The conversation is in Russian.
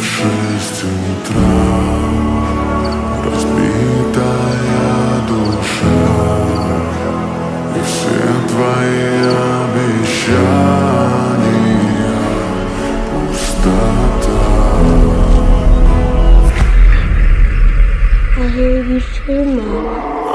6 утра, разбитая душа, и все твои обещания пустота. I hear you say, Mama.